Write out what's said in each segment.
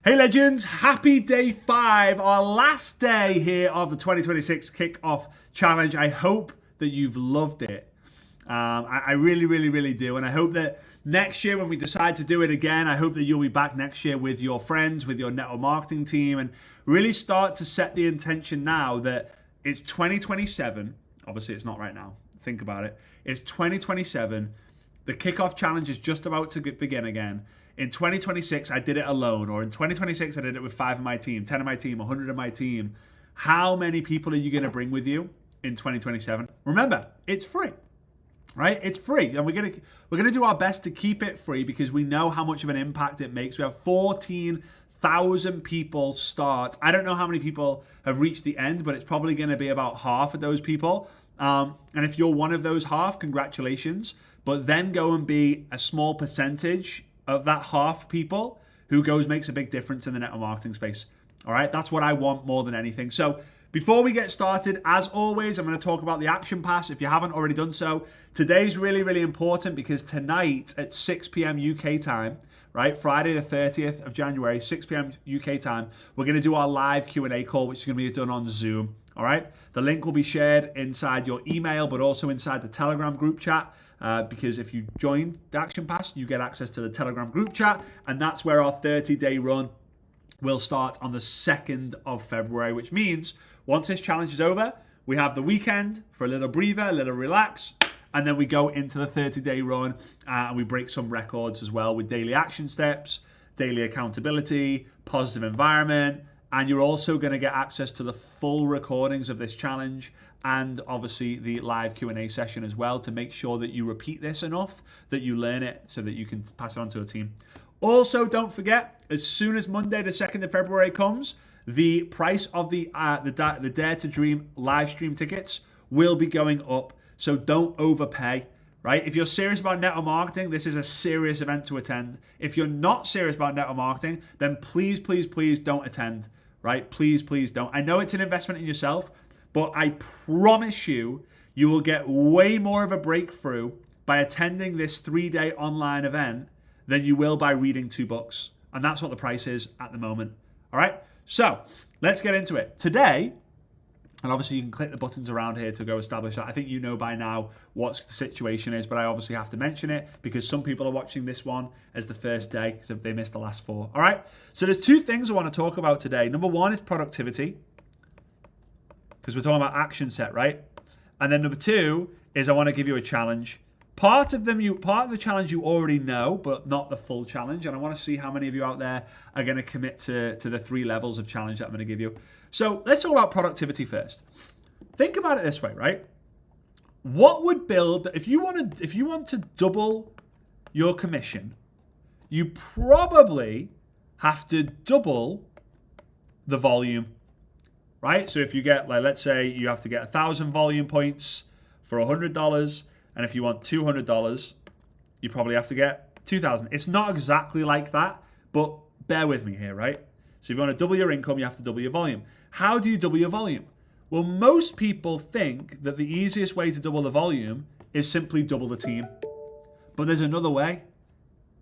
Hey legends, happy day 5, our last day here of the 2026 Kickoff Challenge. I hope that you've loved it. I really do. And I hope that next year when we decide to do it again, I hope that you'll be back next year with your friends, with your network marketing team, and really start to set the intention now that it's 2027. Obviously, it's not right now. Think about it. It's 2027. The Kickoff Challenge is just about to begin again. In 2026, I did it alone, or in 2026, I did it with 5 of my team, 10 of my team, 100 of my team. How many people are you going to bring with you in 2027? Remember, it's free, right? It's free, and we're gonna do our best to keep it free because we know how much of an impact it makes. We have 14,000 people start. I don't know how many people have reached the end, but it's probably going to be about half of those people. And if you're one of those half, congratulations. But then go and be a small percentage of that half people who makes a big difference in the network marketing space. All right, that's what I want more than anything. So before we get started, as always, I'm going to talk about the Action Pass if you haven't already done so. Today's really important because tonight at 6 p.m. UK time, right, Friday the 30th of January, 6 p.m. UK time, we're going to do our live Q&A call, which is going to be done on Zoom. All right, the link will be shared inside your email, but also inside the Telegram group chat. Because if you join the Action Pass, you get access to the Telegram group chat, and that's where our 30-day run will start on the 2nd of February, which means once this challenge is over, we have the weekend for a little breather, a little relax, and then we go into the 30-day run and we break some records as well with daily action steps, daily accountability, positive environment, and you're also going to get access to the full recordings of this challenge and obviously the live Q&A session as well to make sure that you repeat this enough that you learn it so that you can pass it on to a team. Also, don't forget, as soon as Monday the 2nd of February comes, the price of the Dare to Dream live stream tickets will be going up. So don't overpay, right? If you're serious about network marketing, this is a serious event to attend. If you're not serious about network marketing, then please don't attend, right? Please don't. I know it's an investment in yourself, but I promise you will get way more of a breakthrough by attending this 3-day online event than you will by reading 2 books. And that's what the price is at the moment. All right, so let's get into it. Today, and obviously you can click the buttons around here to go establish that. I think you know by now what the situation is, but I obviously have to mention it because some people are watching this one as the first day because they missed the last 4. All right, so there's 2 things I want to talk about today. Number 1 is productivity, because we're talking about action set, right? And then number 2 is I want to give you a challenge. Part of the challenge you already know, but not the full challenge. And I want to see how many of you out there are going to commit to the 3 levels of challenge that I'm going to give you. So let's talk about productivity first. Think about it this way, right? What would build, if you want to double your commission, you probably have to double the volume. Right? So if you get, like, let's say you have to get 1,000 volume points for $100, and if you want $200, you probably have to get 2,000. It's not exactly like that, but bear with me here, right? So if you want to double your income, you have to double your volume. How do you double your volume? Well, most people think that the easiest way to double the volume is simply double the team. But there's another way.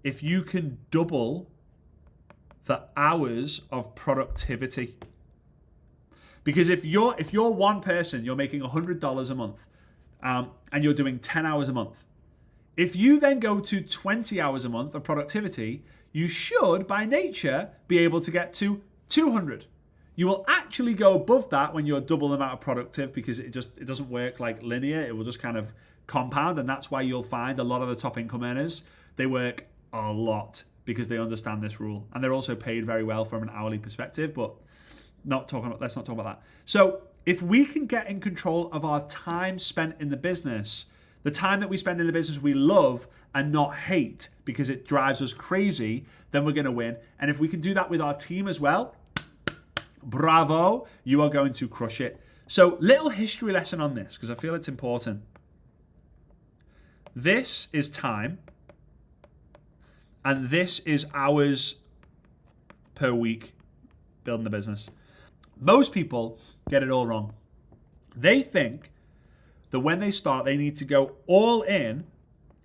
If you can double the hours of productivity. Because if you're one person, you're making $100 a month, and you're doing 10 hours a month. If you then go to 20 hours a month of productivity, you should, by nature, be able to get to 200. You will actually go above that when you're double the amount of productive because it doesn't work like linear. It will just kind of compound, and that's why you'll find a lot of the top income earners, they work a lot because they understand this rule, and they're also paid very well from an hourly perspective, but let's not talk about that. So if we can get in control of our time spent in the business, the time that we spend in the business we love and not hate because it drives us crazy, then we're going to win. And if we can do that with our team as well, bravo, you are going to crush it. So little history lesson on this because I feel it's important. This is time, and this is hours per week building the business. Most people get it all wrong. They think that when they start, they need to go all in,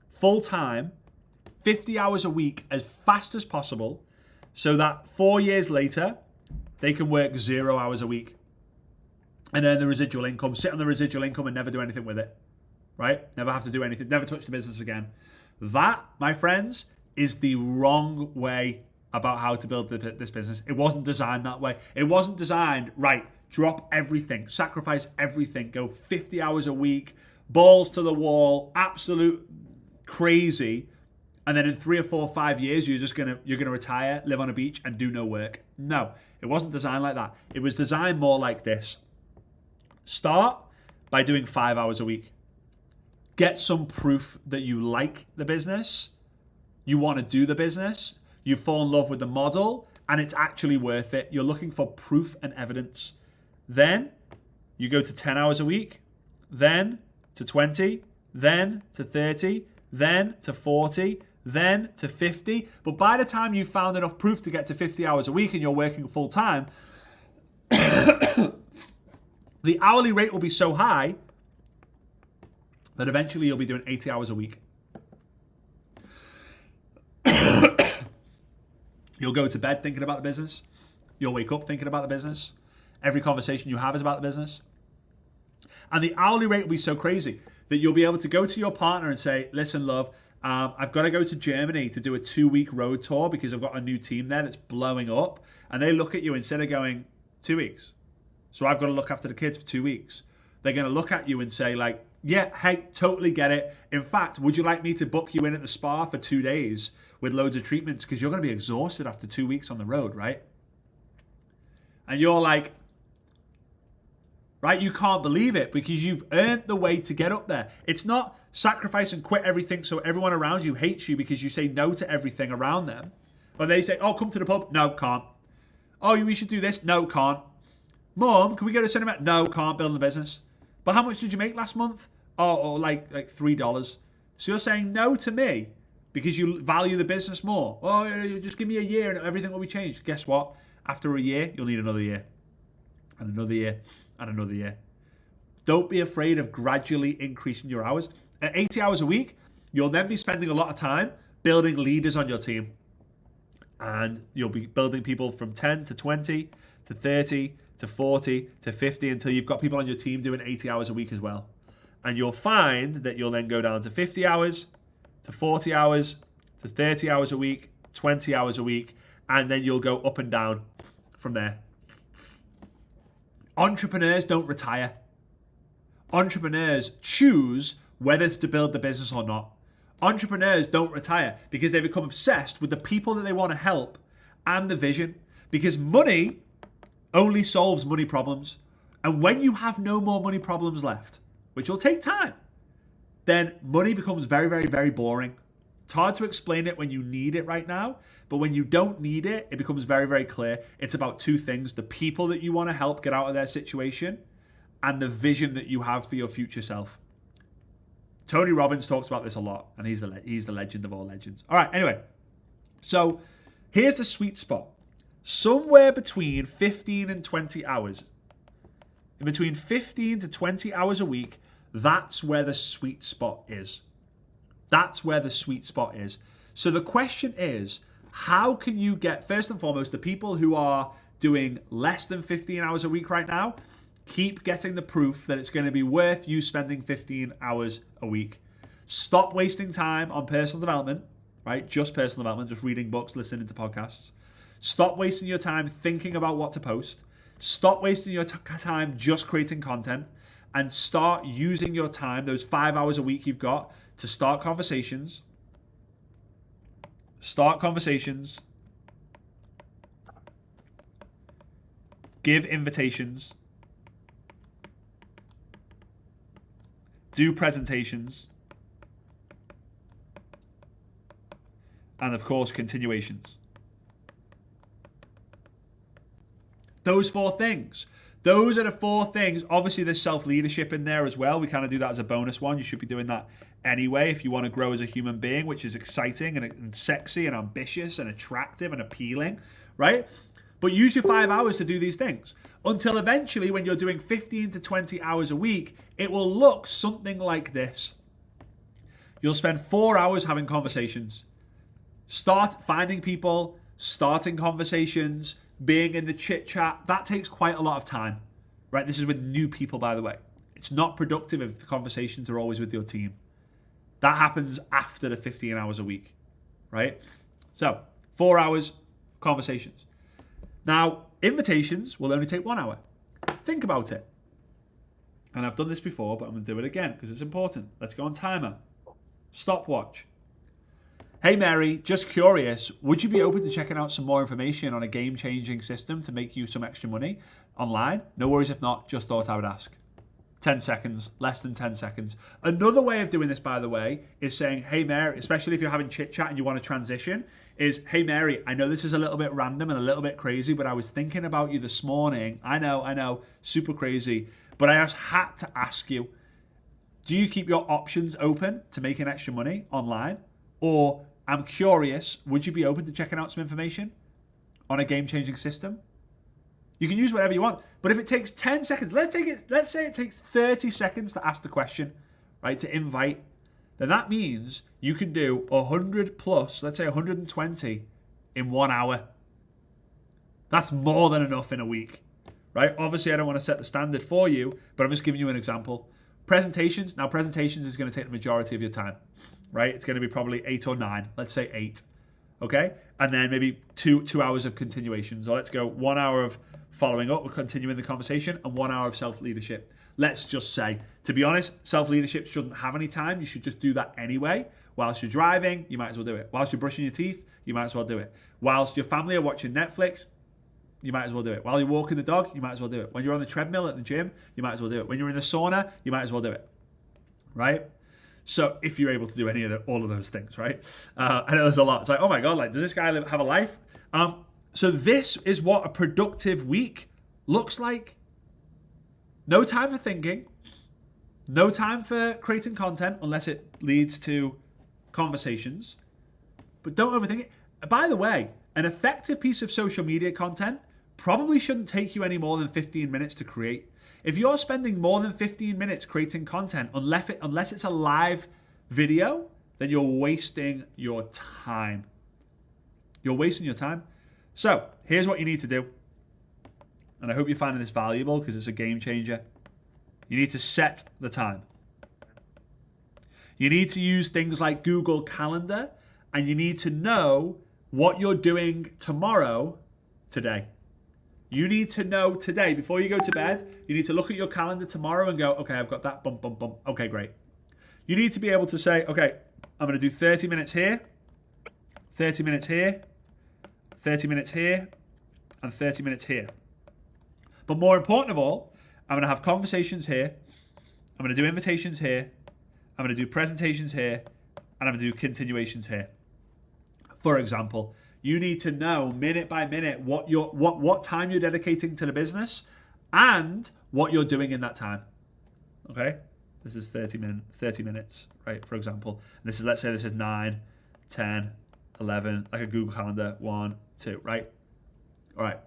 full time, 50 hours a week, as fast as possible, so that 4 years later, they can work 0 hours a week and earn the residual income, sit on the residual income and never do anything with it, right? Never have to do anything, never touch the business again. That, my friends, is the wrong way about how to build this business. It wasn't designed that way. It wasn't designed, right, drop everything, sacrifice everything, go 50 hours a week, balls to the wall, absolute crazy, and then in 3 or 4 or 5 years, you're gonna retire, live on a beach, and do no work. No, it wasn't designed like that. It was designed more like this. Start by doing 5 hours a week. Get some proof that you like the business, you want to do the business, you fall in love with the model, and it's actually worth it. You're looking for proof and evidence. Then you go to 10 hours a week, then to 20, then to 30, then to 40, then to 50. But by the time you've found enough proof to get to 50 hours a week and you're working full time, the hourly rate will be so high that eventually you'll be doing 80 hours a week. You'll go to bed thinking about the business. You'll wake up thinking about the business. Every conversation you have is about the business. And the hourly rate will be so crazy that you'll be able to go to your partner and say, listen, love, I've got to go to Germany to do a 2-week road tour because I've got a new team there that's blowing up. And they look at you instead of going, 2 weeks. So I've got to look after the kids for 2 weeks. They're going to look at you and say like, yeah, hey, totally get it. In fact, would you like me to book you in at the spa for 2 days with loads of treatments? Because you're going to be exhausted after 2 weeks on the road, right? And you're like, right? You can't believe it because you've earned the way to get up there. It's not sacrifice and quit everything so everyone around you hates you because you say no to everything around them. Or they say, oh, come to the pub. No, can't. Oh, we should do this. No, can't. Mom, can we go to cinema? No, can't. Building the business. But how much did you make last month? Oh, like $3. So you're saying no to me because you value the business more. Oh, just give me a year and everything will be changed. Guess what? After a year, you'll need another year. And another year. And another year. Don't be afraid of gradually increasing your hours. At 80 hours a week, you'll then be spending a lot of time building leaders on your team. And you'll be building people from 10 to 20 to 30 to 40 to 50 until you've got people on your team doing 80 hours a week as well. And you'll find that you'll then go down to 50 hours, to 40 hours, to 30 hours a week, 20 hours a week, and then you'll go up and down from there. Entrepreneurs don't retire. Entrepreneurs choose whether to build the business or not. Entrepreneurs don't retire because they become obsessed with the people that they want to help and the vision. Because money only solves money problems. And when you have no more money problems left, which will take time, then money becomes very, very, very boring. It's hard to explain it when you need it right now, but when you don't need it, it becomes very, very clear. It's about two things: the people that you want to help get out of their situation and the vision that you have for your future self. Tony Robbins talks about this a lot, and he's the legend of all legends. All right, anyway, so here's the sweet spot. Somewhere between 15 and 20 hours. In between 15 to 20 hours a week, that's where the sweet spot is. That's where the sweet spot is. So the question is, how can you get, first and foremost, the people who are doing less than 15 hours a week right now, keep getting the proof that it's going to be worth you spending 15 hours a week. Stop wasting time on personal development, right? Just personal development, just reading books, listening to podcasts. Stop wasting your time thinking about what to post. Stop wasting your time just creating content, and start using your time, those 5 hours a week you've got, to start conversations. Start conversations. Give invitations. Do presentations. And of course, continuations. Those 4 things. Those are the 4 things. Obviously, there's self-leadership in there as well. We kind of do that as a bonus one. You should be doing that anyway if you want to grow as a human being, which is exciting and sexy and ambitious and attractive and appealing, right? But use your 5 hours to do these things until eventually when you're doing 15 to 20 hours a week, it will look something like this. You'll spend 4 hours having conversations. Start finding people. starting conversations, being in the chit chat, that takes quite a lot of time, right? This is with new people, by the way. It's not productive if the conversations are always with your team. That happens after the 15 hours a week, right? So 4 hours conversations. Now, invitations will only take 1 hour. Think about it. And I've done this before, but I'm going to do it again because it's important. Let's go on timer. Stopwatch. Hey Mary, just curious, would you be open to checking out some more information on a game-changing system to make you some extra money online? No worries if not, just thought I would ask. 10 seconds, less than 10 seconds. Another way of doing this, by the way, is saying, hey Mary, especially if you're having chit chat and you want to transition, is, hey Mary, I know this is a little bit random and a little bit crazy, but I was thinking about you this morning. I know, super crazy. But I just had to ask you, do you keep your options open to making extra money online? Or I'm curious, would you be open to checking out some information on a game-changing system? You can use whatever you want. But if it takes 10 seconds, let's say it takes 30 seconds to ask the question, right, to invite, then that means you can do 100 plus, let's say 120 in 1 hour. That's more than enough in a week, right? Obviously, I don't want to set the standard for you, but I'm just giving you an example. Presentations. Now, presentations is going to take the majority of your time, right? It's going to be probably 8 or 9. Let's say 8, okay? And then maybe two hours of continuation. So let's go 1 hour of following up, we're continuing the conversation, and 1 hour of self-leadership. Let's just say, to be honest, self-leadership shouldn't have any time. You should just do that anyway. Whilst you're driving, you might as well do it. Whilst you're brushing your teeth, you might as well do it. Whilst your family are watching Netflix, you might as well do it. While you're walking the dog, you might as well do it. When you're on the treadmill at the gym, you might as well do it. When you're in the sauna, you might as well do it, right? So if you're able to do all of those things, right? I know there's a lot. It's like, oh my God, like, does this guy have a life? So this is what a productive week looks like. No time for thinking. No time for creating content unless it leads to conversations. But don't overthink it. By the way, an effective piece of social media content probably shouldn't take you any more than 15 minutes to create. If you're spending more than 15 minutes creating content, unless it's a live video, then you're wasting your time. You're wasting your time. So here's what you need to do. And I hope you're finding this valuable because it's a game changer. You need to set the time. You need to use things like Google Calendar, and you need to know what you're doing tomorrow, today. You need to know today, before you go to bed, you need to look at your calendar tomorrow and go, okay, I've got that, bump, bump, bump. Okay, great. You need to be able to say, okay, I'm going to do 30 minutes here, 30 minutes here, 30 minutes here, and 30 minutes here. But more important of all, I'm going to have conversations here, I'm going to do invitations here, I'm going to do presentations here, and I'm going to do continuations here. For example, you need to know minute by minute what time you're dedicating to the business and what you're doing in that time. Okay? This is 30 minutes, right? For example. And let's say this is 9, 10, 11, like a Google Calendar, 1, 2, right? All right.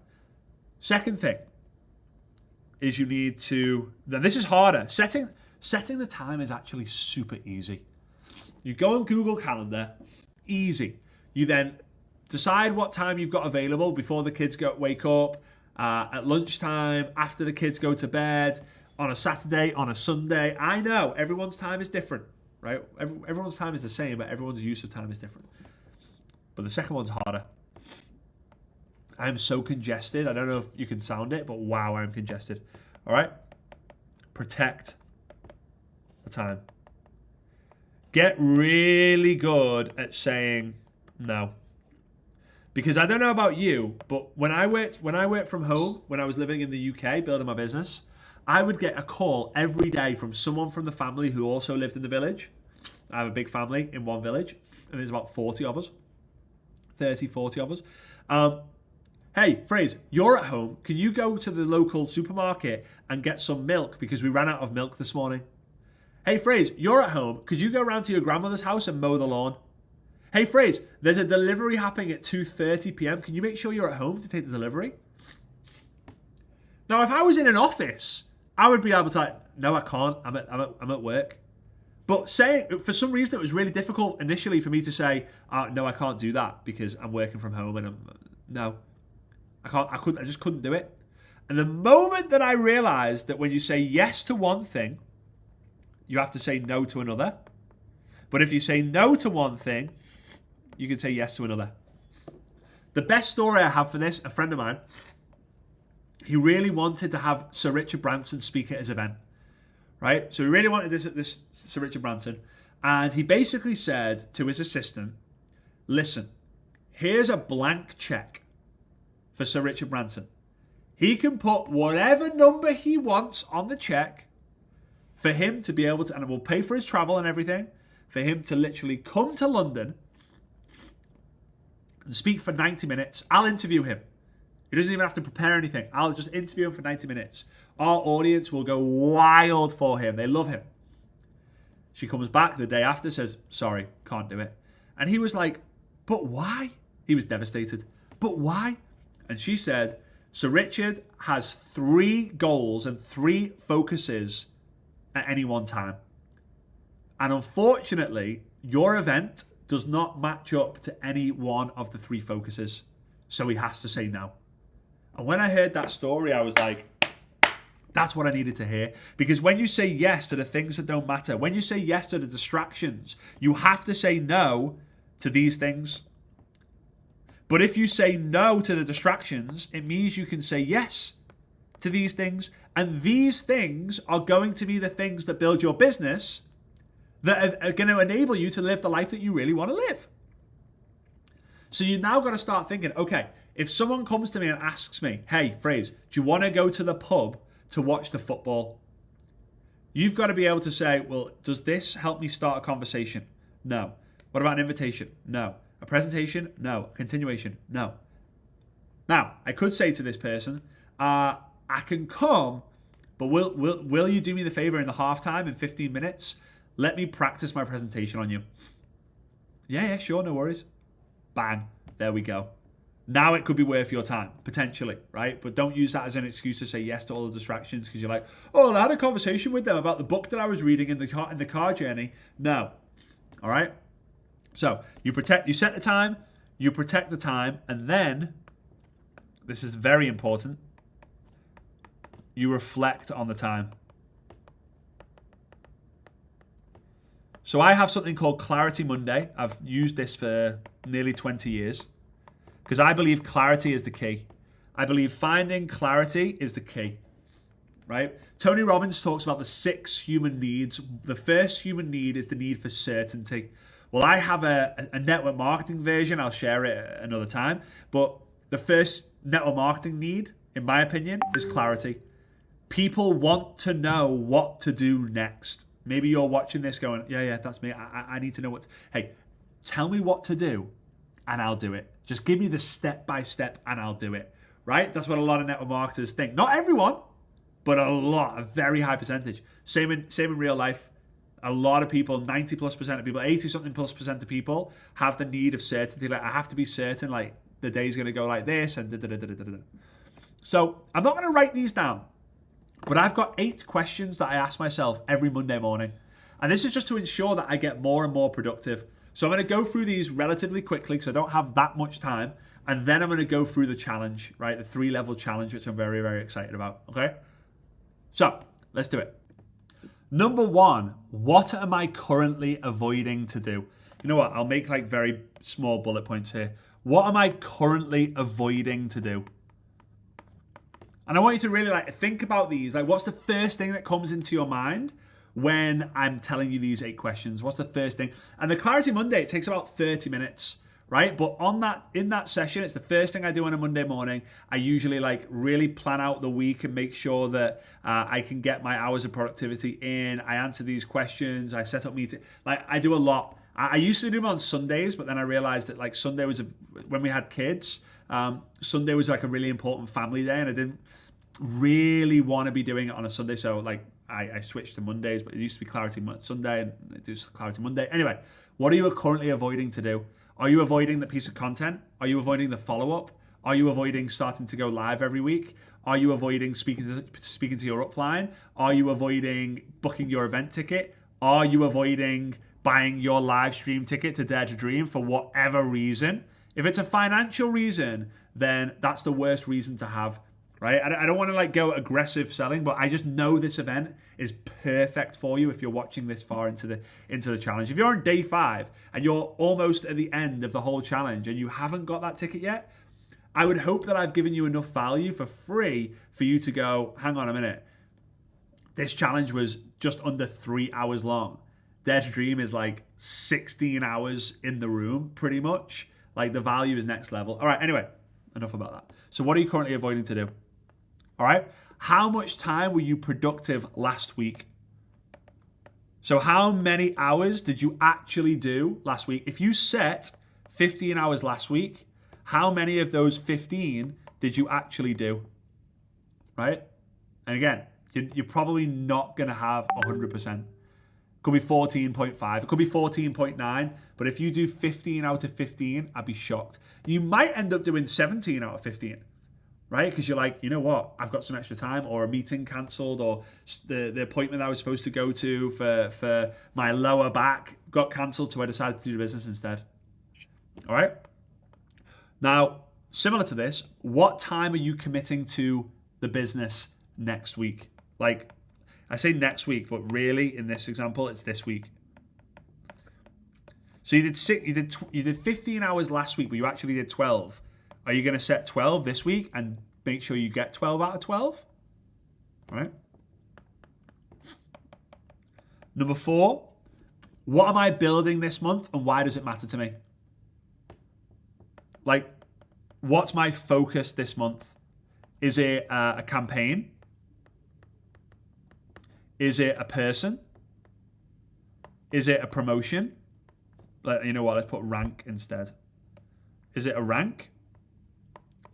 Second thing is you need to, then this is harder. Setting the time is actually super easy. You go on Google Calendar, easy. You then decide what time you've got available before the kids wake up, at lunchtime, after the kids go to bed, on a Saturday, on a Sunday. I know everyone's time is different, right? Everyone's time is the same, but everyone's use of time is different. But the second one's harder. I'm so congested. I don't know if you can sound it, but wow, I'm congested. All right? Protect the time. Get really good at saying no. Because I don't know about you, but when I worked from home, when I was living in the UK, building my business, I would get a call every day from someone from the family who also lived in the village. I have a big family in one village, and there's about 40 of us. 30, 40 of us. Hey, Fraser, you're at home. Can you go to the local supermarket and get some milk because we ran out of milk this morning? Hey, Fraser, you're at home. Could you go round to your grandmother's house and mow the lawn? Hey, Fraser, there's a delivery happening at 2:30 p.m. Can you make sure you're at home to take the delivery? Now, if I was in an office, I would be able to like, no, I can't. I'm at work. But saying, for some reason, it was really difficult initially for me to say, no, I can't do that because I'm working from home and no, I just couldn't do it. And the moment that I realized that when you say yes to one thing, you have to say no to another. But if you say no to one thing, you can say yes to another. The best story I have for this, a friend of mine, he really wanted to have Sir Richard Branson speak at his event, right? So he really wanted this Sir Richard Branson, and he basically said to his assistant, listen, here's a blank check for Sir Richard Branson. He can put whatever number he wants on the check for him to be able to, and we'll pay for his travel and everything, for him to literally come to London and speak for 90 minutes. I'll interview him. He doesn't even have to prepare anything. I'll just interview him for 90 minutes. Our audience will go wild for him. They love him. She comes back the day after, says, sorry, can't do it. And he was like, but why? He was devastated. But why? And she said, Sir Richard has 3 goals and 3 focuses at any one time. And unfortunately, your event does not match up to any one of the 3 focuses. So he has to say no. And when I heard that story, I was like, that's what I needed to hear. Because when you say yes to the things that don't matter, when you say yes to the distractions, you have to say no to these things. But if you say no to the distractions, it means you can say yes to these things. And these things are going to be the things that build your business, that are going to enable you to live the life that you really want to live. So you now got to start thinking, okay, if someone comes to me and asks me, hey, Fraser, do you want to go to the pub to watch the football? You've got to be able to say, well, does this help me start a conversation? No. What about an invitation? No. A presentation? No. A continuation? No. Now, I could say to this person, I can come, but will you do me the favor in the halftime in 15 minutes? Let me practice my presentation on you. Yeah, sure, no worries. Bang, there we go. Now it could be worth your time, potentially, right? But don't use that as an excuse to say yes to all the distractions because you're like, oh, I had a conversation with them about the book that I was reading in the car journey. No, all right? So you set the time, you protect the time, and then, this is very important, you reflect on the time. So I have something called Clarity Monday. I've used this for nearly 20 years because I believe clarity is the key. I believe finding clarity is the key, right? Tony Robbins talks about the 6 human needs. The first human need is the need for certainty. Well, I have a network marketing version. I'll share it another time. But the first network marketing need, in my opinion, is clarity. People want to know what to do next. Maybe you're watching this going, yeah, that's me. I need to know what. Hey, tell me what to do and I'll do it. Just give me the step-by-step and I'll do it, right? That's what a lot of network marketers think. Not everyone, but a very high percentage. Same in real life. A lot of people, 90+% of people, 80-something+% of people have the need of certainty. Like, I have to be certain, like, the day's going to go like this and da-da-da-da-da-da. So I'm not going to write these down. But I've got 8 questions that I ask myself every Monday morning. And this is just to ensure that I get more and more productive. So I'm going to go through these relatively quickly because I don't have that much time. And then I'm going to go through the challenge, right? The 3-level challenge, which I'm very, very excited about. Okay? So let's do it. Number 1, what am I currently avoiding to do? You know what? I'll make like very small bullet points here. What am I currently avoiding to do? And I want you to really think about these. Like, what's the first thing that comes into your mind when I'm telling you these 8 questions? What's the first thing? And the Clarity Monday, it takes about 30 minutes, right? But in that session, it's the first thing I do on a Monday morning. I usually really plan out the week and make sure that I can get my hours of productivity in. I answer these questions. I set up meetings. I do a lot. I used to do them on Sundays, but then I realized that Sunday was when we had kids. Sunday was a really important family day, and I didn't really want to be doing it on a Sunday, so I switched to Mondays, but it used to be Clarity Sunday, and I do Clarity Monday. Anyway, what are you currently avoiding to do? Are you avoiding the piece of content? Are you avoiding the follow-up? Are you avoiding starting to go live every week? Are you avoiding speaking to your upline? Are you avoiding booking your event ticket? Are you avoiding buying your live stream ticket to Dare to Dream for whatever reason? If it's a financial reason, then that's the worst reason to have, right? I don't want to like go aggressive selling, but I just know this event is perfect for you if you're watching this far into the challenge. If you're on day 5 and you're almost at the end of the whole challenge and you haven't got that ticket yet, I would hope that I've given you enough value for free for you to go, hang on a minute. This challenge was just under 3 hours long. Dare to Dream is like 16 hours in the room, pretty much. Like the value is next level. All right, anyway, enough about that. So what are you currently avoiding to do? All right, how much time were you productive last week? So how many hours did you actually do last week? If you set 15 hours last week, how many of those 15 did you actually do? Right? And again, you're probably not going to have 100%. Could be 14.5, it could be 14.9, but if you do 15 out of 15, I'd be shocked. You might end up doing 17 out of 15, right? Because you're like, you know what, I've got some extra time, or a meeting cancelled, or the appointment I was supposed to go to for my lower back got cancelled, so I decided to do the business instead. All right? Now, similar to this, what time are you committing to the business next week? Like, I say next week, but really in this example, it's this week. So you did 15 hours last week, but you actually did 12. Are you going to set 12 this week and make sure you get 12 out of 12? All right. Number 4, what am I building this month and why does it matter to me? Like, what's my focus this month? Is it a campaign? Is it a person? Is it a promotion? You know what, let's put rank instead. Is it a rank?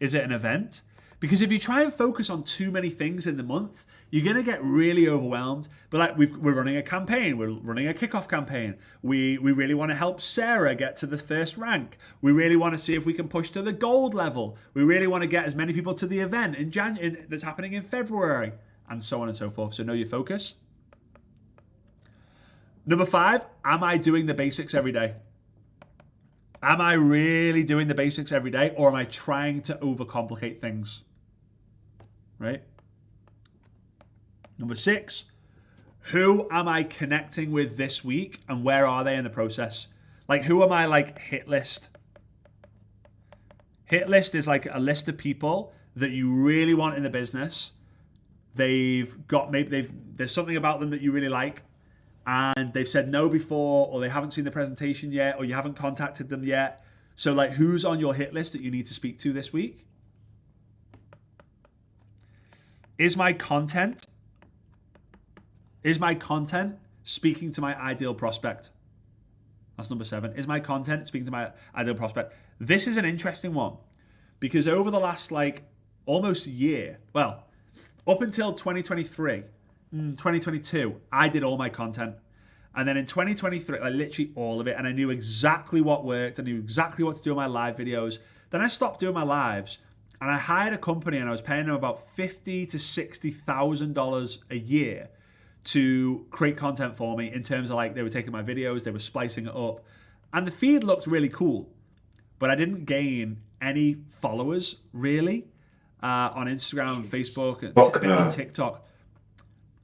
Is it an event? Because if you try and focus on too many things in the month, you're going to get really overwhelmed. But like we're running a campaign, we're running a kickoff campaign. We really want to help Sarah get to the first rank. We really want to see if we can push to the gold level. We really want to get as many people to the event in January that's happening in February, and so on and so forth. So know your focus. Number 5, am I doing the basics every day? Am I really doing the basics every day, or am I trying to overcomplicate things? Right? Number 6, who am I connecting with this week and where are they in the process? Like, who am I like hit list? Hit list is like a list of people that you really want in the business. There's something about them that you really like, and they've said no before, or they haven't seen the presentation yet, or you haven't contacted them yet. So like, who's on your hit list that you need to speak to this week? Is my content speaking to my ideal prospect? That's number 7. Is my content speaking to my ideal prospect? This is an interesting one, because over the last like almost year, well, up until 2023, 2022, I did all my content. And then in 2023, like literally all of it, and I knew exactly what worked. I knew exactly what to do in my live videos. Then I stopped doing my lives, and I hired a company, and I was paying them about $50,000 to $60,000 a year to create content for me, in terms of like, they were taking my videos, they were splicing it up, and the feed looked really cool, but I didn't gain any followers really on Instagram, Facebook, and on TikTok.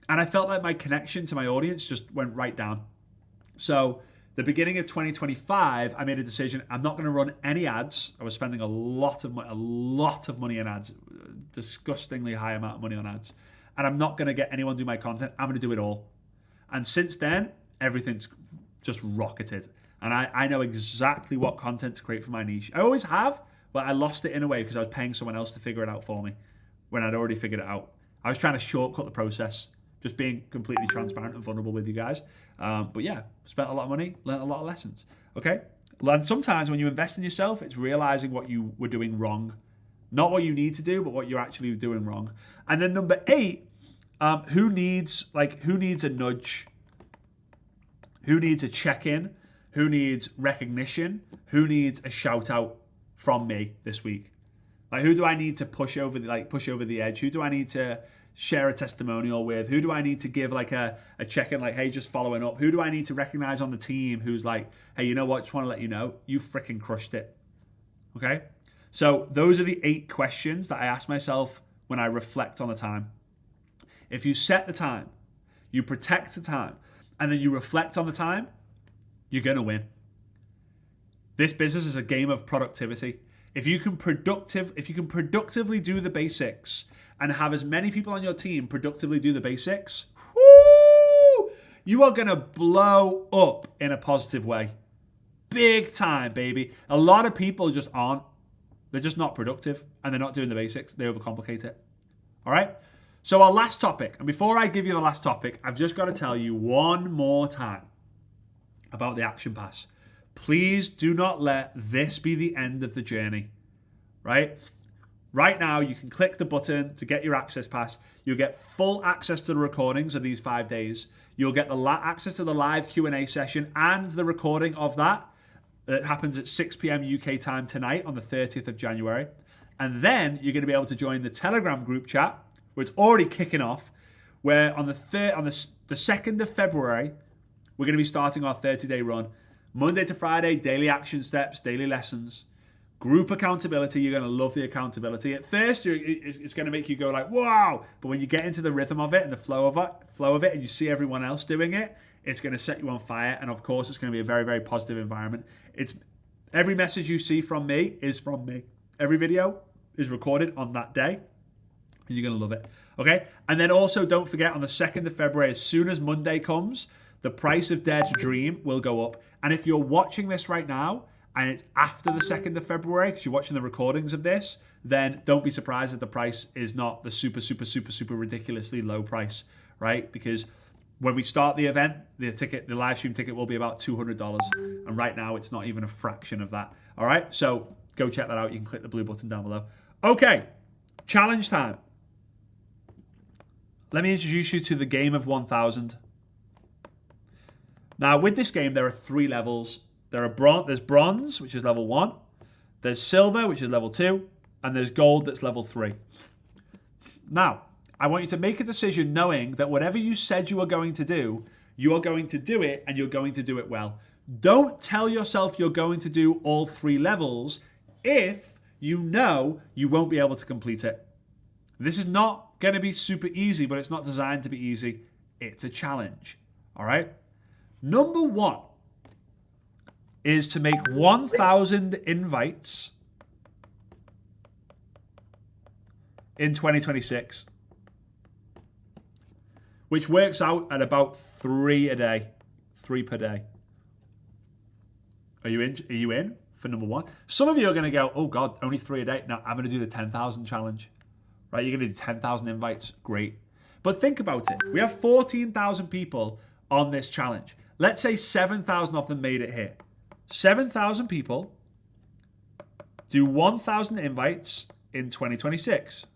And I felt like my connection to my audience just went right down. So the beginning of 2025, I made a decision. I'm not going to run any ads. I was spending a lot of money on ads, disgustingly high amount of money on ads. And I'm not going to get anyone do my content. I'm going to do it all. And since then, everything's just rocketed. And I know exactly what content to create for my niche. I always have, but I lost it in a way because I was paying someone else to figure it out for me when I'd already figured it out. I was trying to shortcut the process. Just being completely transparent and vulnerable with you guys. But yeah, spent a lot of money, learned a lot of lessons. Okay? And sometimes when you invest in yourself, it's realizing what you were doing wrong. Not what you need to do, but what you're actually doing wrong. And then number 8, who needs a nudge? Who needs a check-in? Who needs recognition? Who needs a shout out from me this week? Like, who do I need to push over the edge? Who do I need to share a testimonial with? Who do I need to give like a check-in, like, hey, just following up? Who do I need to recognize on the team who's like, hey, you know what? Just want to let you know, you freaking crushed it. Okay? So those are the 8 questions that I ask myself when I reflect on the time. If you set the time, you protect the time, and then you reflect on the time, you're going to win. This business is a game of productivity. If you can productively do the basics and have as many people on your team productively do the basics, whoo, you are going to blow up in a positive way. Big time, baby. A lot of people just aren't. They're just not productive and they're not doing the basics. They overcomplicate it. All right? So our last topic, and before I give you the last topic, I've just got to tell you one more time about the Action Pass. Please do not let this be the end of the journey, right? Right now, you can click the button to get your Access Pass. You'll get full access to the recordings of these 5 days. You'll get the access to the live Q&A session and the recording of that. It happens at 6 p.m. UK time tonight on the 30th of January. And then you're going to be able to join the Telegram group chat, where it's already kicking off, where on the 2nd of February, we're going to be starting our 30-day run. Monday to Friday, daily action steps, daily lessons, group accountability. You're going to love the accountability. At first, it's going to make you go like, wow. But when you get into the rhythm of it and the flow of it, and you see everyone else doing it, it's going to set you on fire. And of course, it's going to be a very, very positive environment. Every message you see from me is from me. Every video is recorded on that day. And you're going to love it. Okay? And then also, don't forget, on the 2nd of February, as soon as Monday comes, the price of Dare to Dream will go up. And if you're watching this right now and it's after the 2nd of February, because you're watching the recordings of this, then don't be surprised that the price is not the super, super, super, super ridiculously low price, right? Because when we start the event, the live stream ticket will be about $200. And right now, it's not even a fraction of that. All right? So go check that out. You can click the blue button down below. Okay, challenge time. Let me introduce you to the game of 1000. Now, with this game, there are 3 levels. There's bronze, which is level 1. There's silver, which is level 2. And there's gold, that's level 3. Now, I want you to make a decision knowing that whatever you said you are going to do, you are going to do it and you're going to do it well. Don't tell yourself you're going to do all 3 levels if you know you won't be able to complete it. This is not going to be super easy, but it's not designed to be easy. It's a challenge. All right? Number 1 is to make 1,000 invites in 2026, which works out at about 3 a day, 3 per day. Are you in for number 1? Some of you are going to go, oh God, only 3 a day. No, I'm going to do the 10,000 challenge, right? You're going to do 10,000 invites. Great. But think about it. We have 14,000 people on this challenge. Let's say 7,000 of them made it here. 7,000 people do 1,000 invites in 2026.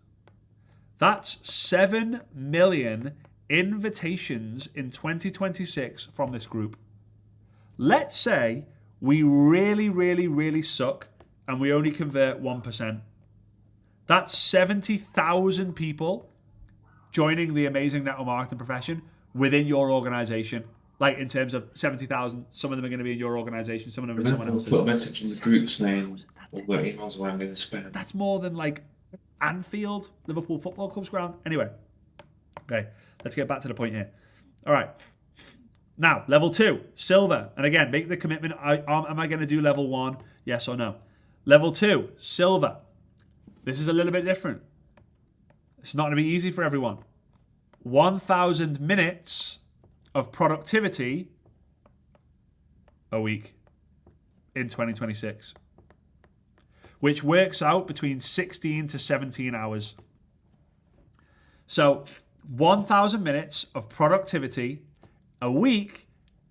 That's 7 million invitations in 2026 from this group. Let's say we really, really, really suck and we only convert 1%. That's 70,000 people joining the amazing network marketing profession within your organization. Like, in terms of 70,000, some of them are going to be in your organization, some of them are someone else's. Put a message in the group saying what emails I'm going to spend. That's more than like Anfield, Liverpool Football Club's ground. Anyway, okay, let's get back to the point here. All right. Now, level 2, silver. And again, make the commitment. Am I going to do level 1? Yes or no? Level 2, silver. This is a little bit different. It's not going to be easy for everyone. 1,000 minutes of productivity a week in 2026, which works out between 16 to 17 hours. So 1,000 minutes of productivity a week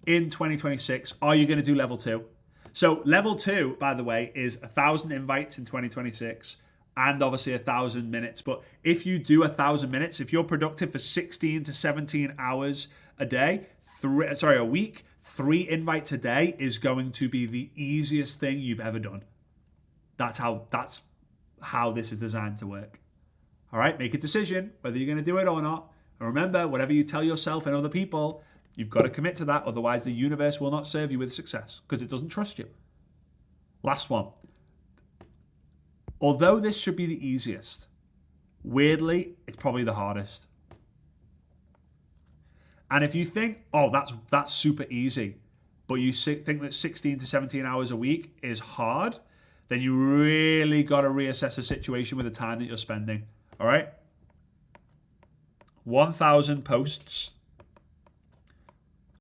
in 2026. Are you going to do level 2? So level 2, by the way, is 1,000 invites in 2026 and obviously 1,000 minutes. But if you do 1,000 minutes, if you're productive for 16 to 17 hours a week, 3 invites a day is going to be the easiest thing you've ever done. That's how this is designed to work. All right, make a decision whether you're going to do it or not. And remember, whatever you tell yourself and other people, you've got to commit to that. Otherwise, the universe will not serve you with success because it doesn't trust you. Last one. Although this should be the easiest, weirdly, it's probably the hardest. And if you think, oh, that's super easy, but you think that 16 to 17 hours a week is hard, then you really got to reassess the situation with the time that you're spending. All right? 1,000 posts